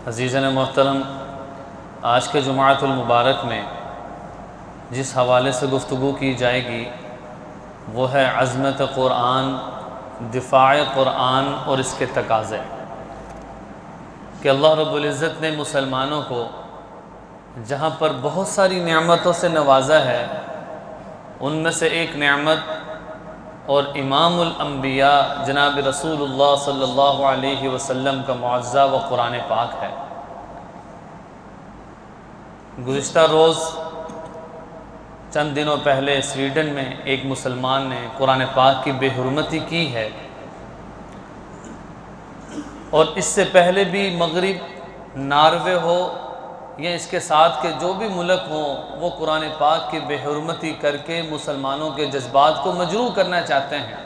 عزیزان محترم، آج کے جمعۃ المبارک میں جس حوالے سے گفتگو کی جائے گی وہ ہے عظمت قرآن، دفاع قرآن اور اس کے تقاضے، کہ اللہ رب العزت نے مسلمانوں کو جہاں پر بہت ساری نعمتوں سے نوازا ہے، ان میں سے ایک نعمت اور امام الانبیاء جناب رسول اللہ صلی اللہ علیہ وسلم کا معجزہ و قرآن پاک ہے۔ گزشتہ روز چند دنوں پہلے سویڈن میں ایک مسلمان نے قرآن پاک کی بے حرمتی کی ہے، اور اس سے پہلے بھی مغرب، ناروے ہو یا اس کے ساتھ کے جو بھی ملک ہوں، وہ قرآن پاک کی بے حرمتی کر کے مسلمانوں کے جذبات کو مجروح کرنا چاہتے ہیں۔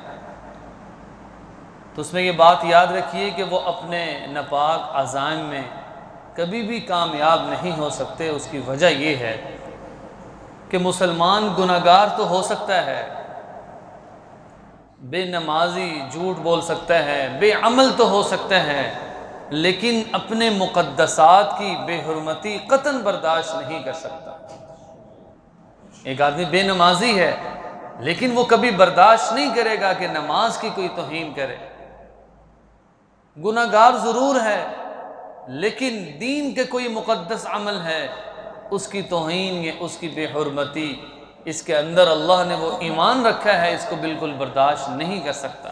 تو اس میں یہ بات یاد رکھیے کہ وہ اپنے ناپاک عزائم میں کبھی بھی کامیاب نہیں ہو سکتے۔ اس کی وجہ یہ ہے کہ مسلمان گناہگار تو ہو سکتا ہے، بے نمازی جھوٹ بول سکتا ہے، بے عمل تو ہو سکتا ہے، لیکن اپنے مقدسات کی بے حرمتی قطعاً برداشت نہیں کر سکتا۔ ایک آدمی بے نمازی ہے لیکن وہ کبھی برداشت نہیں کرے گا کہ نماز کی کوئی توہین کرے۔ گناہگار ضرور ہے لیکن دین کے کوئی مقدس عمل ہے، اس کی توہین، اس کی بے حرمتی، اس کے اندر اللہ نے وہ ایمان رکھا ہے، اس کو بالکل برداشت نہیں کر سکتا۔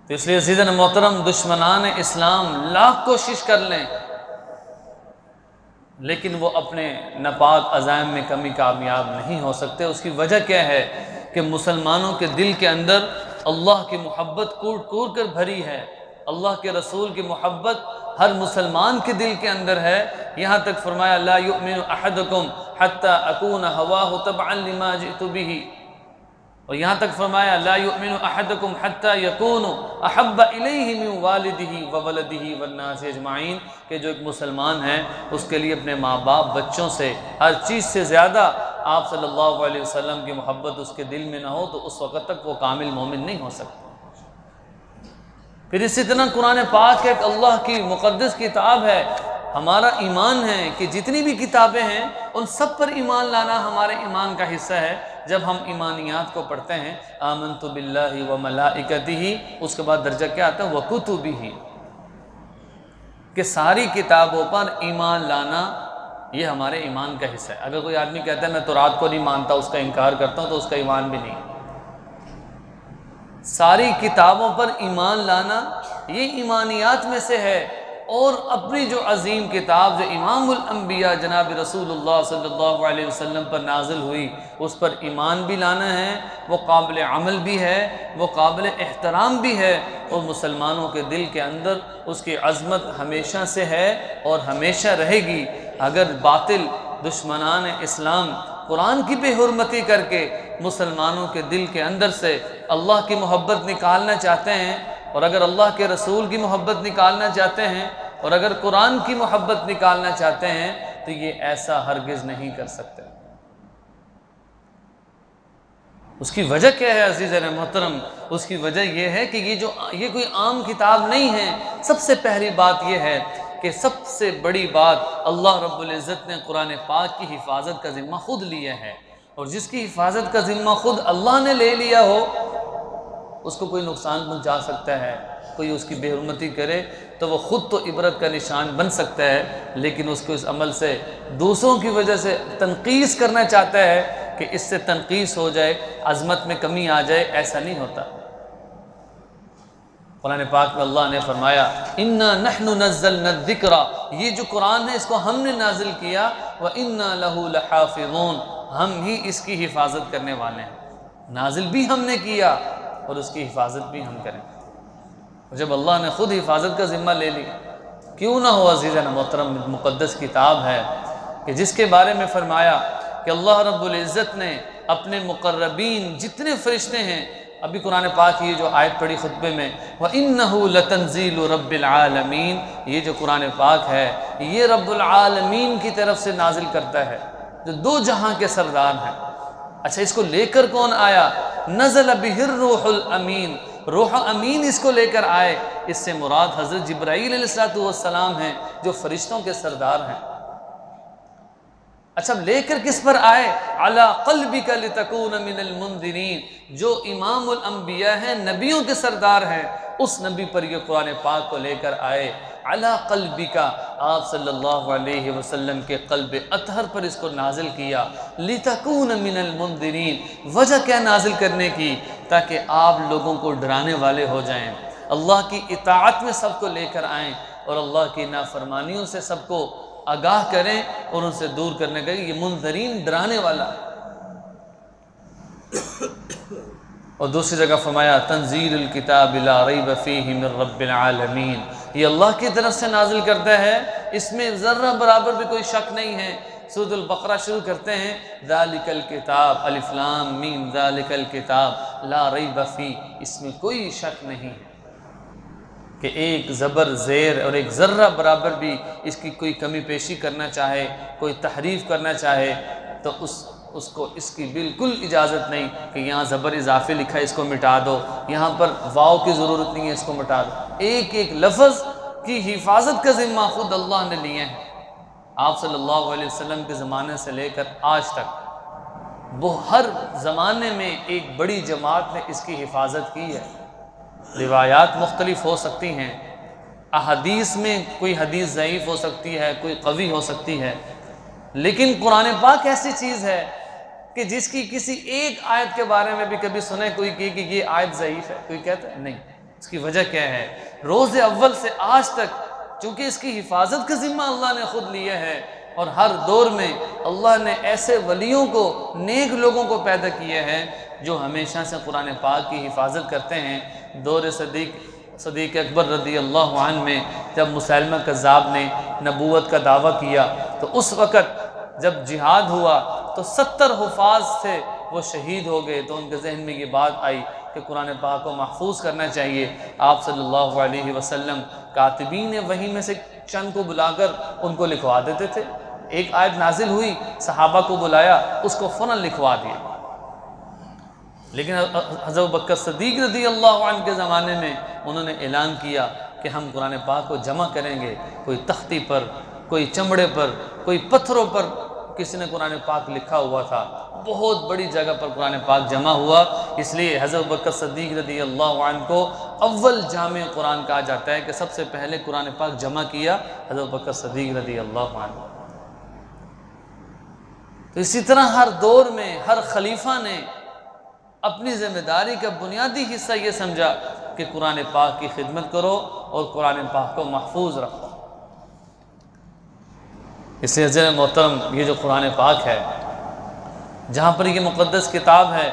تو اس لیے عزیزان محترم، دشمنان اسلام لاکھ کوشش کر لیں لیکن وہ اپنے ناپاک عزائم میں کمی کامیاب نہیں ہو سکتے۔ اس کی وجہ کیا ہے کہ مسلمانوں کے دل کے اندر اللہ کی محبت کوٹ کوٹ کر بھری ہے، اللہ کے رسول کی محبت ہر مسلمان کے دل کے اندر ہے۔ یہاں تک فرمایا لا یؤمن احدکم حتی اکون ہواہ تبعا لما جئت بہ، اور یہاں تک فرمایا لا یؤمن احدکم حتی یکون احب الیہ من والدہ وولدہ والناس اجمعین، کہ جو ایک مسلمان ہے اس کے لیے اپنے ماں باپ، بچوں سے، ہر چیز سے زیادہ آپ صلی اللہ علیہ وسلم کی محبت اس کے دل میں نہ ہو تو اس وقت تک وہ کامل مومن نہیں ہو سکتا۔ پھر اسی طرح قرآن پاک ایک اللہ کی مقدس کتاب ہے۔ ہمارا ایمان ہے کہ جتنی بھی کتابیں ہیں ان سب پر ایمان لانا ہمارے ایمان کا حصہ ہے۔ جب ہم ایمانیات کو پڑھتے ہیں آمنت باللہ و ملائکتہ، اس کے بعد درجہ کیا آتا ہے وکتبہ، کہ ساری کتابوں پر ایمان لانا یہ ہمارے ایمان کا حصہ ہے۔ اگر کوئی آدمی کہتا ہے میں تورات کو نہیں مانتا، اس کا انکار کرتا ہوں، تو اس کا ایمان بھی نہیں۔ ساری کتابوں پر ایمان لانا یہ ایمانیات میں سے ہے، اور اپنی جو عظیم کتاب جو امام الانبیاء جناب رسول اللہ صلی اللہ علیہ وسلم پر نازل ہوئی، اس پر ایمان بھی لانا ہے، وہ قابل عمل بھی ہے، وہ قابل احترام بھی ہے، اور مسلمانوں کے دل کے اندر اس کی عظمت ہمیشہ سے ہے اور ہمیشہ رہے گی۔ اگر باطل دشمنان اسلام قرآن کی بے حرمتی کر کے مسلمانوں کے دل کے اندر سے اللہ کی محبت نکالنا چاہتے ہیں، اور اگر اللہ کے رسول کی محبت نکالنا چاہتے ہیں، اور اگر قرآن کی محبت نکالنا چاہتے ہیں، تو یہ ایسا ہرگز نہیں کر سکتے۔ اس کی وجہ کیا ہے عزیزان محترم؟ اس کی وجہ یہ ہے کہ یہ کوئی عام کتاب نہیں ہے۔ سب سے پہلی بات یہ ہے کہ سب سے بڑی بات اللہ رب العزت نے قرآن پاک کی حفاظت کا ذمہ خود لیا ہے، اور جس کی حفاظت کا ذمہ خود اللہ نے لے لیا ہو اس کو کوئی نقصان پہنچا سکتا ہے، کوئی اس کی بے حرمتی کرے تو وہ خود تو عبرت کا نشان بن سکتا ہے، لیکن اس کو اس عمل سے دوسروں کی وجہ سے تنقیص کرنا چاہتا ہے کہ اس سے تنقیص ہو جائے، عظمت میں کمی آ جائے، ایسا نہیں ہوتا۔ قرآن پاک میں اللہ نے فرمایا اِنَّا نَحْنُ نَزَّلْنَا الذِّكْرَ، یہ جو قرآن ہے اس کو ہم نے نازل کیا، وَإِنَّا لَهُ لَحَافِظُونَ، ہم ہی اس کی حفاظت کرنے والے ہیں۔ نازل بھی ہم نے کیا اور اس کی حفاظت بھی ہم کریں۔ جب اللہ نے خود حفاظت کا ذمہ لے لیا، کیوں نہ ہو عزیزان محترم، مقدس کتاب ہے کہ جس کے بارے میں فرمایا کہ اللہ رب العزت نے اپنے مقربین جتنے فرشتے ہیں، ابھی قرآن پاک کی یہ جو آیت پڑھی خطبے میں وَإِنَّهُ لَتَنزِيلُ رَبِّ الْعَالَمِينَ، یہ جو قرآن پاک ہے یہ رب العالمین کی طرف سے نازل کرتا ہے، جو دو جہاں کے سردار ہیں۔ اچھا، اس کو لے کر کون آیا؟ نزل بہ الروح الامین، روح امین اس کو لے کر آئے، اس سے مراد حضرت جبرائیل علیہ السلام ہیں جو فرشتوں کے سردار ہیں۔ اچھا لے کر کس پر آئے؟ علی قلبک لتکون من المنذرین، جو امام الانبیاء ہیں، نبیوں کے سردار ہیں، اس نبی پر یہ قرآن پاک کو لے کر آئے۔ علی قلبک، آپ صلی اللہ علیہ وسلم کے قلب اطہر پر اس کو نازل کیا۔ لتکون من المنذرین، وجہ کیا نازل کرنے کی؟ تاکہ آپ لوگوں کو ڈرانے والے ہو جائیں، اللہ کی اطاعت میں سب کو لے کر آئیں، اور اللہ کی نافرمانیوں سے سب کو آگاہ کریں اور ان سے دور کرنے کا۔ یہ منذرین ڈرانے والا۔ اور دوسری جگہ فرمایا تنزیل الکتاب لا ریب فیہ من رب العالمین، یہ اللہ کی طرف سے نازل کرتا ہے، اس میں ذرہ برابر بھی کوئی شک نہیں ہے۔ سورۃ البقرہ شروع کرتے ہیں ذالک الکتاب الف لام میم ذالک الکتاب لا ریب فیہ، اس میں کوئی شک نہیں کہ ایک زبر زیر اور ایک ذرہ برابر بھی اس کی کوئی کمی پیشی کرنا چاہے، کوئی تحریف کرنا چاہے تو اس کو اس کی بالکل اجازت نہیں کہ یہاں زبر اضافی لکھا ہے اس کو مٹا دو، یہاں پر واو کی ضرورت نہیں ہے اس کو مٹا دو۔ ایک ایک لفظ کی حفاظت کا ذمہ خود اللہ نے لیے ہیں۔ آپ صلی اللہ علیہ وسلم کے زمانے سے لے کر آج تک وہ ہر زمانے میں ایک بڑی جماعت نے اس کی حفاظت کی ہے۔ روایات مختلف ہو سکتی ہیں، احادیث میں کوئی حدیث ضعیف ہو سکتی ہے، کوئی قوی ہو سکتی ہے، لیکن قرآن پاک ایسی چیز ہے کہ جس کی کسی ایک آیت کے بارے میں بھی کبھی سنے کوئی کہ یہ آیت ضعیف ہے، کوئی کہتا ہے نہیں۔ اس کی وجہ کیا ہے؟ روز اول سے آج تک چونکہ اس کی حفاظت کا ذمہ اللہ نے خود لیا ہے، اور ہر دور میں اللہ نے ایسے ولیوں کو، نیک لوگوں کو پیدا کیے ہیں جو ہمیشہ سے قرآن پاک کی حفاظت کرتے ہیں۔ دور صدیق اکبر رضی اللہ عنہ میں جب مسیلمہ کذاب نے نبوت کا دعویٰ کیا تو اس وقت جب جہاد ہوا تو 70 حفاظ سے وہ شہید ہو گئے، تو ان کے ذہن میں یہ بات آئی کہ قرآن پاک کو محفوظ کرنا چاہیے۔ آپ صلی اللہ علیہ وسلم کاتبین وحی میں سے چند کو بلا کر ان کو لکھوا دیتے تھے۔ ایک آیت نازل ہوئی، صحابہ کو بلایا، اس کو فوراً لکھوا دیا۔ لیکن حضرت بکر صدیق رضی اللہ عنہ کے زمانے میں انہوں نے اعلان کیا کہ ہم قرآن پاک کو جمع کریں گے۔ کوئی تختی پر، کوئی چمڑے پر، کوئی پتھروں پر کسی نے قرآن پاک لکھا ہوا تھا، بہت بڑی جگہ پر قرآن پاک جمع ہوا۔ اس لیے حضرت بکر صدیق رضی اللہ عنہ کو اول جامع قرآن کہا جاتا ہے کہ سب سے پہلے قرآن پاک جمع کیا حضرت بکر صدیق رضی اللہ عنہ۔ تو اسی طرح ہر دور میں ہر خلیفہ نے اپنی ذمہ داری کا بنیادی حصہ یہ سمجھا کہ قرآن پاک کی خدمت کرو اور قرآن پاک کو محفوظ رکھو۔ اس لیے حضرت محترم، یہ جو قرآن پاک ہے، جہاں پر یہ مقدس کتاب ہے،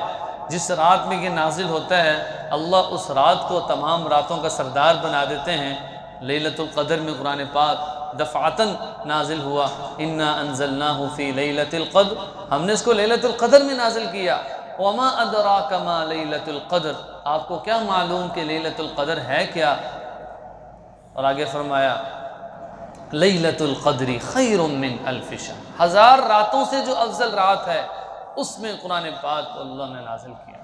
جس رات میں یہ نازل ہوتا ہے، اللہ اس رات کو تمام راتوں کا سردار بنا دیتے ہیں۔ لیلۃ القدر میں قرآن پاک دفعتاً نازل ہوا، انا انزلناہ فی لیلۃ القدر، ہم نے اس کو لیلۃ القدر میں نازل کیا۔ وما ادراک ما لیلۃ القدر، آپ کو کیا معلوم کہ لیلۃ القدر ہے کیا؟ اور آگے فرمایا لیلۃ القدر خیر من الف شہر، 1000 راتوں سے جو افضل رات ہے اس میں قرآن پاک کو اللہ نے نازل کیا۔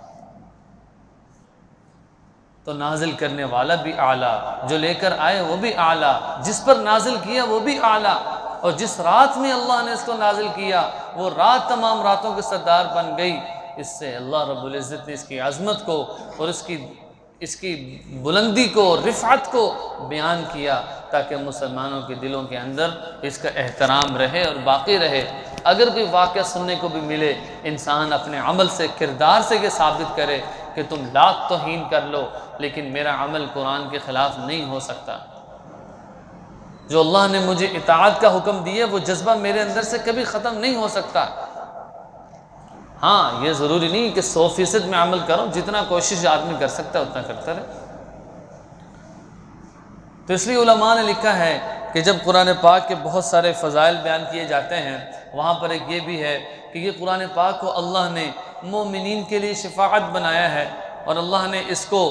تو نازل کرنے والا بھی اعلیٰ، جو لے کر آئے وہ بھی اعلیٰ، جس پر نازل کیا وہ بھی اعلیٰ، اور جس رات میں اللہ نے اس کو نازل کیا وہ رات تمام راتوں کے سردار بن گئی۔ اس سے اللہ رب العزت نے اس کی عظمت کو اور اس کی بلندی کو، رفعت کو بیان کیا تاکہ مسلمانوں کے دلوں کے اندر اس کا احترام رہے اور باقی رہے۔ اگر کوئی واقعہ سننے کو بھی ملے، انسان اپنے عمل سے، کردار سے یہ ثابت کرے کہ تم لاکھ توہین کر لو لیکن میرا عمل قرآن کے خلاف نہیں ہو سکتا۔ جو اللہ نے مجھے اطاعت کا حکم دیا وہ جذبہ میرے اندر سے کبھی ختم نہیں ہو سکتا۔ ہاں، یہ ضروری نہیں کہ 100% میں عمل کرو، جتنا کوشش آدمی کر سکتا ہے اتنا کرتا رہے۔ تو اس لیے علماء نے لکھا ہے کہ جب قرآن پاک کے بہت سارے فضائل بیان کیے جاتے ہیں، وہاں پر ایک یہ بھی ہے کہ یہ قرآن پاک کو اللہ نے مومنین کے لیے شفاعت بنایا ہے، اور اللہ نے اس کو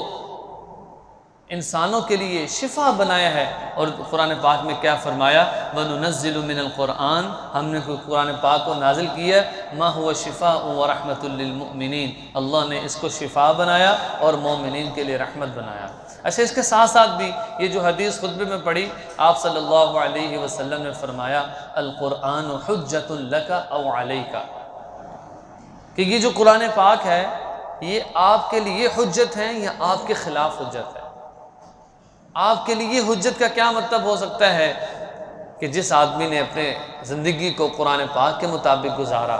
انسانوں کے لیے شفا بنایا ہے۔ اور قرآن پاک میں کیا فرمایا؟ وَنُنَزِّلُ مِنَ الْقُرْآنِ، ہم نے قرآن پاک کو نازل کیا مَا هُوَ شِفَاءٌ وَرَحْمَةٌ لِّلْمُؤْمِنِينَ، اللہ نے اس کو شفا بنایا اور مومنین کے لیے رحمت بنایا۔ اچھا، اس کے ساتھ ساتھ بھی یہ جو حدیث خطبے میں پڑھی، آپ صلی اللہ علیہ وسلم نے فرمایا القرآن حجۃ لک او علیک، کہ یہ جو قرآن پاک ہے یہ آپ کے لیے حجت ہے یا آپ کے خلاف حجت ہے۔ آپ کے لیے حجت کا کیا مطلب ہو سکتا ہے؟ کہ جس آدمی نے اپنے زندگی کو قرآن پاک کے مطابق گزارا،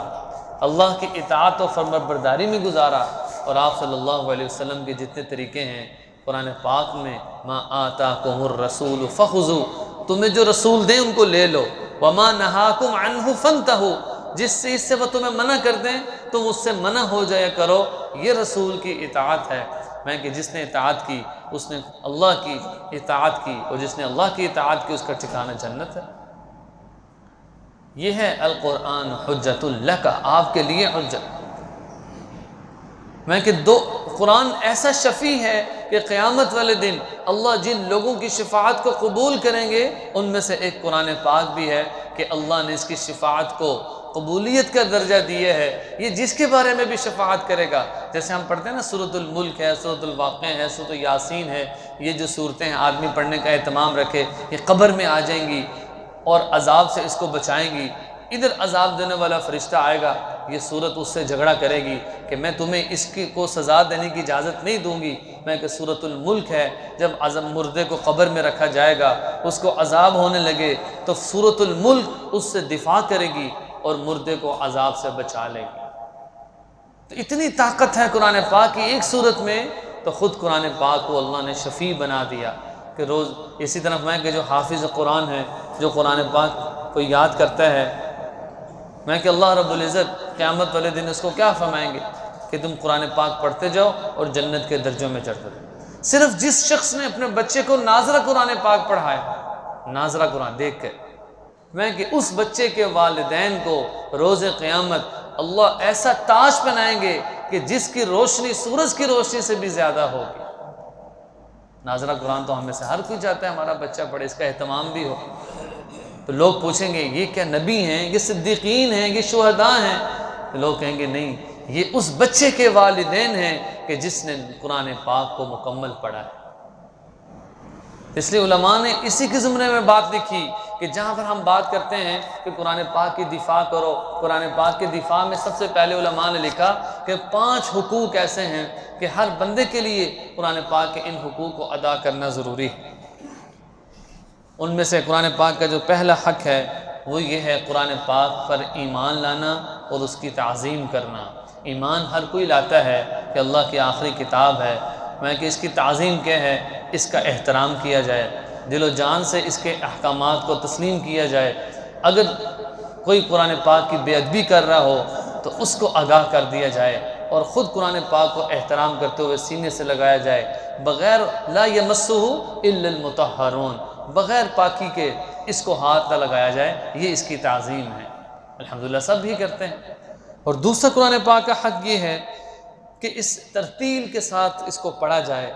اللہ کی اطاعت و فرمانبرداری میں گزارا، اور آپ صلی اللہ علیہ وسلم کے جتنے طریقے ہیں قرآن پاک میں، ما آتاکم الرسول فخذوا، تمہیں جو رسول دیں ان کو لے لو، وما نہاکم عنہ فانتہوا، جس چیز سے وہ تمہیں منع کر دیں تم اس سے منع ہو جایا کرو۔ یہ رسول کی اطاعت ہے۔ میں کہ جس نے اطاعت کی اس نے اللہ کی اطاعت کی، اور جس نے اللہ کی اطاعت کی اس کا ٹھکانہ جنت ہے۔ یہ ہے القرآن حجۃ لک، آپ کے لیے حجت۔ میں کہ قرآن ایسا شفیع ہے کہ قیامت والے دن اللہ جن لوگوں کی شفاعت کو قبول کریں گے ان میں سے ایک قرآن پاک بھی ہے کہ اللہ نے اس کی شفاعت کو قبولیت کا درجہ دیا ہے۔ یہ جس کے بارے میں بھی شفاعت کرے گا، جیسے ہم پڑھتے ہیں نا سورۃ الملک ہے، سورۃ الواقعہ ہے، سورۃ یاسین ہے، یہ جو صورتیں ہیں آدمی پڑھنے کا اہتمام رکھے، یہ قبر میں آ جائیں گی اور عذاب سے اس کو بچائیں گی۔ ادھر عذاب دینے والا فرشتہ آئے گا، یہ صورت اس سے جھگڑا کرے گی کہ میں تمہیں اس کو سزا دینے کی اجازت نہیں دوں گی۔ میں کہ سورۃ الملک ہے، جب مردے کو قبر میں رکھا جائے گا، اس کو عذاب ہونے لگے تو سورۃ الملک اس سے دفاع کرے گی اور مردے کو عذاب سے بچا لے گی۔ تو اتنی طاقت ہے قرآن پاک کی ایک صورت میں، تو خود قرآن پاک کو اللہ نے شفیع بنا دیا کہ روز اسی طرح میں کہ جو حافظ قرآن ہے، جو قرآن پاک کو یاد کرتا ہے، میں کہ اللہ رب العزت قیامت والے دن اس کو کیا فرمائیں گے کہ تم قرآن پاک پڑھتے جاؤ اور جنت کے درجوں میں چڑھتے جاؤ۔ صرف جس شخص نے اپنے بچے کو ناظرہ قرآن پاک پڑھایا، ناظرہ قرآن دیکھ کے، میں کہ اس بچے کے والدین کو روز قیامت اللہ ایسا تاج پہنائیں گے کہ جس کی روشنی سورج کی روشنی سے بھی زیادہ ہوگی۔ ناظرہ قرآن تو ہم میں سے ہر کوئی چاہتا ہے ہمارا بچہ پڑھے، اس کا اہتمام بھی ہو۔ تو لوگ پوچھیں گے یہ کیا نبی ہیں، یہ صدیقین ہیں، یہ شہداء ہیں؟ تو لوگ کہیں گے نہیں، یہ اس بچے کے والدین ہیں کہ جس نے قرآن پاک کو مکمل پڑھا ہے۔ اس لیے علماء نے اسی کے زمرے میں بات لکھی کہ جہاں پر ہم بات کرتے ہیں کہ قرآن پاک کی دفاع کرو، قرآن پاک کے دفاع میں سب سے پہلے علماء نے لکھا کہ 5 حقوق ایسے ہیں کہ ہر بندے کے لیے قرآن پاک کے ان حقوق کو ادا کرنا ضروری ہے۔ ان میں سے قرآن پاک کا جو پہلا حق ہے وہ یہ ہے قرآن پاک پر ایمان لانا اور اس کی تعظیم کرنا۔ ایمان ہر کوئی لاتا ہے کہ اللہ کی آخری کتاب ہے، میں کہ اس کی تعظیم کیا ہے، اس کا احترام کیا جائے، دل و جان سے اس کے احکامات کو تسلیم کیا جائے۔ اگر کوئی قرآن پاک کی بے ادبی کر رہا ہو تو اس کو آگاہ کر دیا جائے اور خود قرآن پاک کو احترام کرتے ہوئے سینے سے لگایا جائے، بغیر لا یمسہ الا المطہرون، بغیر پاکی کے اس کو ہاتھ نہ لگایا جائے۔ یہ اس کی تعظیم ہے، الحمدللہ سب بھی کرتے ہیں۔ اور دوسرا قرآن پاک کا حق یہ ہے کہ اس ترتیل کے ساتھ اس کو پڑھا جائے۔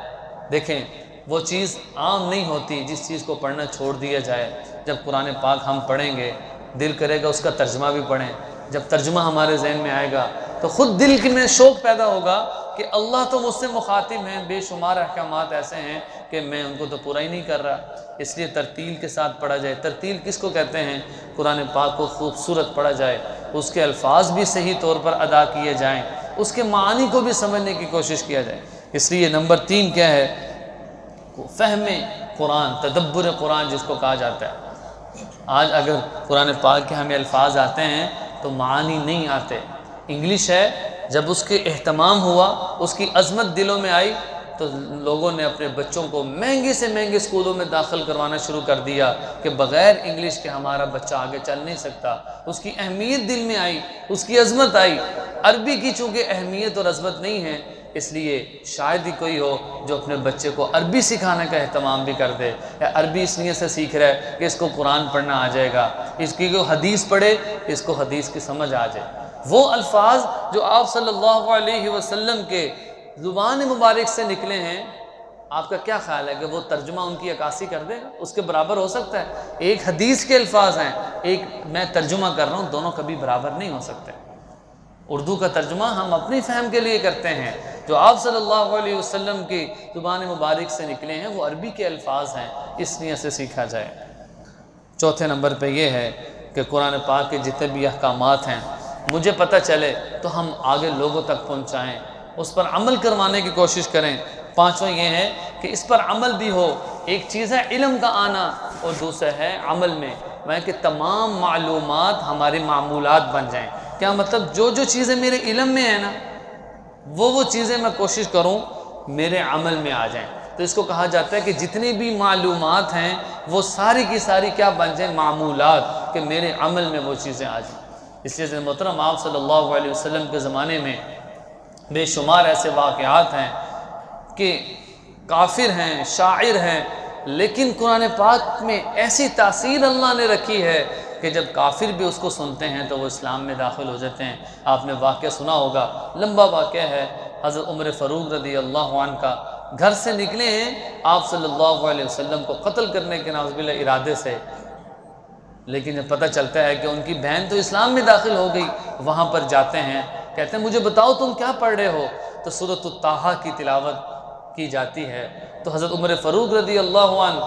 دیکھیں وہ چیز عام نہیں ہوتی جس چیز کو پڑھنا چھوڑ دیا جائے۔ جب قرآن پاک ہم پڑھیں گے دل کرے گا اس کا ترجمہ بھی پڑھیں، جب ترجمہ ہمارے ذہن میں آئے گا تو خود دل میں شوق پیدا ہوگا کہ اللہ تو مجھ سے مخاطب ہیں، بے شمار احکامات ایسے ہیں کہ میں ان کو تو پورا ہی نہیں کر رہا۔ اس لیے ترتیل کے ساتھ پڑھا جائے۔ ترتیل کس کو کہتے ہیں؟ قرآن پاک کو خوبصورت پڑھا جائے، اس کے الفاظ بھی صحیح طور پر ادا کیے جائیں، اس کے معانی کو بھی سمجھنے کی کوشش کیا جائے۔ اس لیے نمبر 3 کیا ہے؟ فہم قرآن، تدبر قرآن جس کو کہا جاتا ہے۔ آج اگر قرآن پاک کے ہمیں الفاظ آتے ہیں تو معانی نہیں آتے، انگلش ہے، جب اس کے اہتمام ہوا، اس کی عظمت دلوں میں آئی تو لوگوں نے اپنے بچوں کو مہنگے سے مہنگے اسکولوں میں داخل کروانا شروع کر دیا کہ بغیر انگلش کے ہمارا بچہ آگے چل نہیں سکتا۔ اس کی اہمیت دل میں آئی، اس کی عظمت آئی۔ عربی کی چونکہ اہمیت اور عظمت نہیں ہے، اس لیے شاید ہی کوئی ہو جو اپنے بچے کو عربی سکھانے کا اہتمام بھی کر دے، یا عربی اس نیت سے سیکھ رہا ہے کہ اس کو قرآن پڑھنا آ جائے گا، اس کی کوئی حدیث پڑھے اس کو حدیث کی سمجھ آ جائے۔ وہ الفاظ جو آپ صلی اللہ علیہ وسلم کے زبان مبارک سے نکلے ہیں، آپ کا کیا خیال ہے کہ وہ ترجمہ ان کی عکاسی کر دے گا؟ اس کے برابر ہو سکتا ہے؟ ایک حدیث کے الفاظ ہیں، ایک میں ترجمہ کر رہا ہوں، دونوں کبھی برابر نہیں ہو سکتے۔ اردو کا ترجمہ ہم اپنی فہم کے لیے کرتے ہیں، جو آپ صلی اللہ علیہ وسلم کی زبان مبارک سے نکلے ہیں وہ عربی کے الفاظ ہیں، اس نیت سے سیکھا جائے۔ چوتھے نمبر پہ یہ ہے کہ قرآن پاک کے جتنے بھی احکامات ہیں مجھے پتہ چلے تو ہم آگے لوگوں تک پہنچائیں، اس پر عمل کروانے کی کوشش کریں۔ پانچواں یہ ہے کہ اس پر عمل بھی ہو۔ ایک چیز ہے علم کا آنا اور دوسرا ہے عمل میں کہ تمام معلومات ہماری معمولات بن جائیں۔ کیا مطلب؟ جو جو چیزیں میرے علم میں ہیں نا وہ چیزیں میں کوشش کروں میرے عمل میں آ جائیں۔ تو اس کو کہا جاتا ہے کہ جتنی بھی معلومات ہیں وہ ساری کی ساری کیا بن جائیں؟ معمولات، کہ میرے عمل میں وہ چیزیں آ جائیں۔ اس لیے محترم آپ صلی اللہ علیہ وسلم کے زمانے میں بے شمار ایسے واقعات ہیں کہ کافر ہیں، شاعر ہیں، لیکن قرآن پاک میں ایسی تاثیر اللہ نے رکھی ہے کہ جب کافر بھی اس کو سنتے ہیں تو وہ اسلام میں داخل ہو جاتے ہیں۔ آپ نے واقعہ سنا ہوگا، لمبا واقعہ ہے، حضرت عمر فاروق رضی اللہ عنہ کا، گھر سے نکلے ہیں آپ صلی اللہ علیہ وسلم کو قتل کرنے کے نعوذ باللہ ارادے سے، لیکن جب پتہ چلتا ہے کہ ان کی بہن تو اسلام میں داخل ہو گئی، وہاں پر جاتے ہیں، کہتے ہیں مجھے بتاؤ تم کیا پڑھ رہے ہو؟ تو سورۃ الطٰہٰ کی تلاوت کی جاتی ہے۔ تو حضرت عمر فاروق رضی اللہ عنہ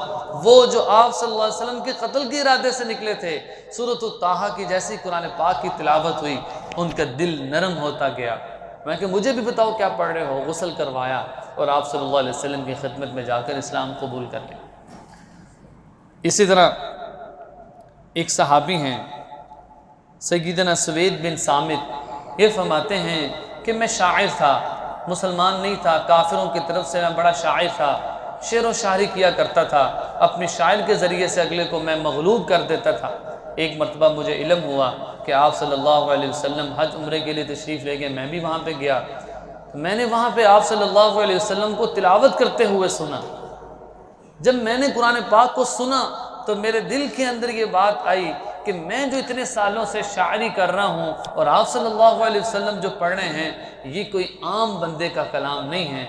وہ جو آپ صلی اللہ علیہ وسلم کے قتل کے ارادے سے نکلے تھے، سورۃ الطٰہٰ کی جیسی قرآن پاک کی تلاوت ہوئی ان کا دل نرم ہوتا گیا۔ میں کہ مجھے بھی بتاؤ کیا پڑھ رہے ہو؟ غسل کروایا اور آپ صلی اللہ علیہ وسلم کی خدمت میں جا کر اسلام قبول کر لیا۔ اسی طرح ایک صحابی ہیں سیدنا سوید بن صامت، یہ فرماتے ہیں کہ میں شاعر تھا، مسلمان نہیں تھا، کافروں کی طرف سے میں بڑا شاعر تھا، شعر و شاعری کیا کرتا تھا، اپنے شاعر کے ذریعے سے اگلے کو میں مغلوب کر دیتا تھا۔ ایک مرتبہ مجھے علم ہوا کہ آپ صلی اللہ علیہ وسلم حج عمرے کے لیے تشریف لے گئے، میں بھی وہاں پہ گیا، تو میں نے وہاں پہ آپ صلی اللہ علیہ وسلم کو تلاوت کرتے ہوئے سنا۔ جب میں نے قرآن پاک کو سنا تو میرے دل کے اندر یہ بات آئی کہ میں جو اتنے سالوں سے شاعری کر رہا ہوں اور آپ صلی اللہ علیہ وسلم جو پڑھ رہے ہیں یہ کوئی عام بندے کا کلام نہیں ہے،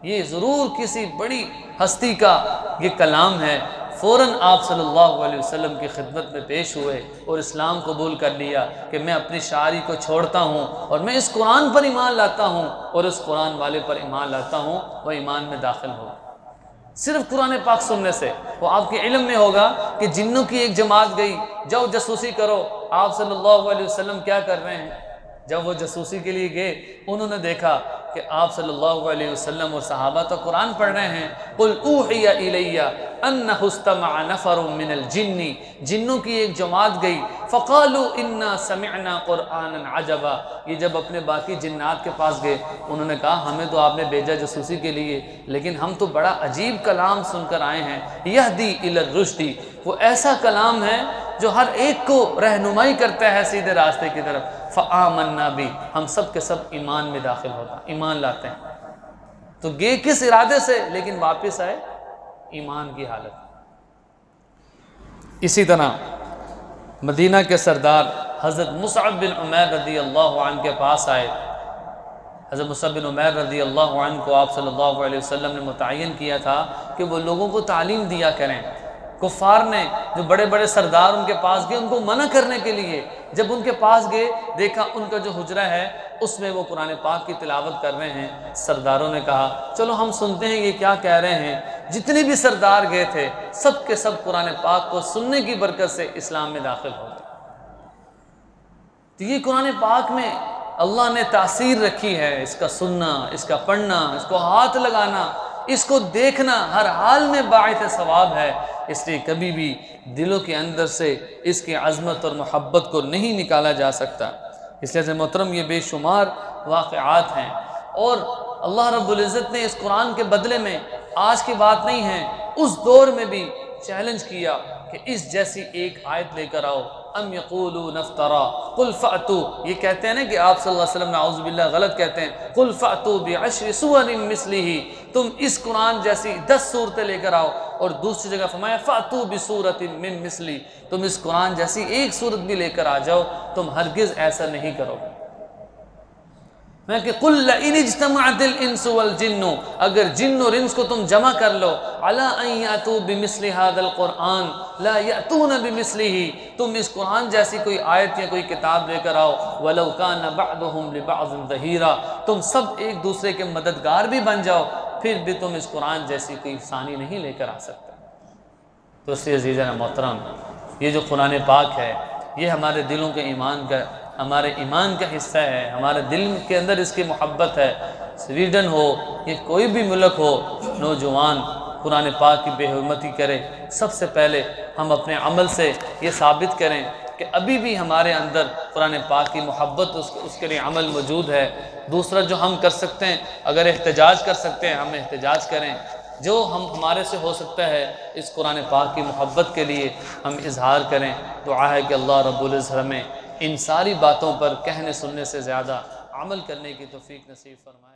یہ ضرور کسی بڑی ہستی کا یہ کلام ہے۔ فوراً آپ صلی اللہ علیہ وسلم کی خدمت میں پیش ہوئے اور اسلام قبول کر لیا کہ میں اپنی شاعری کو چھوڑتا ہوں اور میں اس قرآن پر ایمان لاتا ہوں اور اس قرآن والے پر ایمان لاتا ہوں، وہ ایمان میں داخل ہو۔ صرف قرآن پاک سننے سے وہ آپ کے علم میں ہوگا کہ جنوں کی ایک جماعت گئی، جاؤ جاسوسی کرو، آپ صلی اللہ علیہ وسلم کیا کر رہے ہیں۔ جب وہ جاسوسی کے لیے گئے انہوں نے دیکھا کہ آپ صلی اللہ علیہ وسلم اور صحابہ تو قرآن پڑھ رہے ہیں، قُلْ أُوحِيَ إِلَيَّ أَنَّهُ اسْتَمَعَ نَفَرٌ مِّنَ الْجِنِّ، جنوں کی ایک جماعت گئی، فَقَالُوا إِنَّا سَمِعْنَا قُرْآنًا عَجَبًا، یہ جب اپنے باقی جنات کے پاس گئے انہوں نے کہا ہمیں تو آپ نے بھیجا جاسوسی کے لیے، لیکن ہم تو بڑا عجیب کلام سن کر آئے ہیں، یہدی الی الرشد، وہ ایسا کلام ہے جو ہر ایک کو رہنمائی کرتا ہے سیدھے راستے کی طرف۔ فآمنا بھی، ہم سب کے سب ایمان میں داخل ہوتا، ایمان لاتے ہیں۔ تو گئے کس ارادے سے لیکن واپس آئے ایمان کی حالت۔ اسی طرح مدینہ کے سردار حضرت مصعب بن عمیر رضی اللہ عنہ کے پاس آئے۔ حضرت مصعب بن عمیر رضی اللہ عنہ کو آپ صلی اللہ علیہ وسلم نے متعین کیا تھا کہ وہ لوگوں کو تعلیم دیا کریں۔ کفار نے جو بڑے بڑے سردار ان کے پاس گئے ان کو منع کرنے کے لیے، جب ان کے پاس گئے دیکھا ان کا جو حجرہ ہے اس میں وہ قرآن پاک کی تلاوت کر رہے ہیں، سرداروں نے کہا چلو ہم سنتے ہیں یہ کیا کہہ رہے ہیں۔ جتنے بھی سردار گئے تھے سب کے سب قرآن پاک کو سننے کی برکت سے اسلام میں داخل ہو گئے۔ تو یہ قرآن پاک میں اللہ نے تاثیر رکھی ہے، اس کا سننا، اس کا پڑھنا، اس کو ہاتھ لگانا، اس کو دیکھنا ہر حال میں باعث ثواب ہے۔ اس لیے کبھی بھی دلوں کے اندر سے اس کی عظمت اور محبت کو نہیں نکالا جا سکتا۔ اس لیے محترم یہ بے شمار واقعات ہیں، اور اللہ رب العزت نے اس قرآن کے بدلے میں آج کی بات نہیں ہے، اس دور میں بھی چیلنج کیا کہ اس جیسی ایک آیت لے کر آؤ۔ ام یقولون افترا قل فأتوا، یہ کہتے ہیں نا کہ آپ صلی اللہ علیہ وسلم نعوذ باللہ غلط کہتے ہیں، قل فأتوا بعشر سور مثلہ، تم اس قرآن جیسی 10 صورتیں لے کر آؤ، اور دوسری جگہ فرمایا فأتوا بسورۃ من مثلہ، تم اس قرآن جیسی ایک صورت بھی لے کر آ جاؤ، تم ہرگز ایسا نہیں کرو۔ میں کہ قل لئن اجتمعت الانس والجن، اگر جن اور انس کو تم جمع کر لو، علی ان یاتوا بمثل هذا القرآن لا یاتون بمثلہ، تم اس قرآن جیسی کوئی آیت یا کوئی کتاب لے کر آؤ، ولو کان بعضهم لبعض ظہیرا، تم سب ایک دوسرے کے مددگار بھی بن جاؤ، پھر بھی تم اس قرآن جیسی کوئی ثانی نہیں لے کر آ سکتے۔ تو اس لیے عزیزان محترم، یہ جو قرآن پاک ہے یہ ہمارے دلوں کے ایمان کا، ہمارے ایمان کا حصہ ہے، ہمارے دل کے اندر اس کی محبت ہے۔ سویڈن ہو یا کوئی بھی ملک ہو، نوجوان قرآن پاک کی بے حرمتی کرے، سب سے پہلے ہم اپنے عمل سے یہ ثابت کریں کہ ابھی بھی ہمارے اندر قرآن پاک کی محبت، اس کے لیے عمل موجود ہے۔ دوسرا جو ہم کر سکتے ہیں، اگر احتجاج کر سکتے ہیں ہم احتجاج کریں، جو ہمارے سے ہو سکتا ہے اس قرآن پاک کی محبت کے لیے ہم اظہار کریں۔ دعا ہے کہ اللہ رب العزت ہمیں ان ساری باتوں پر کہنے سننے سے زیادہ عمل کرنے کی توفیق نصیب فرمائے۔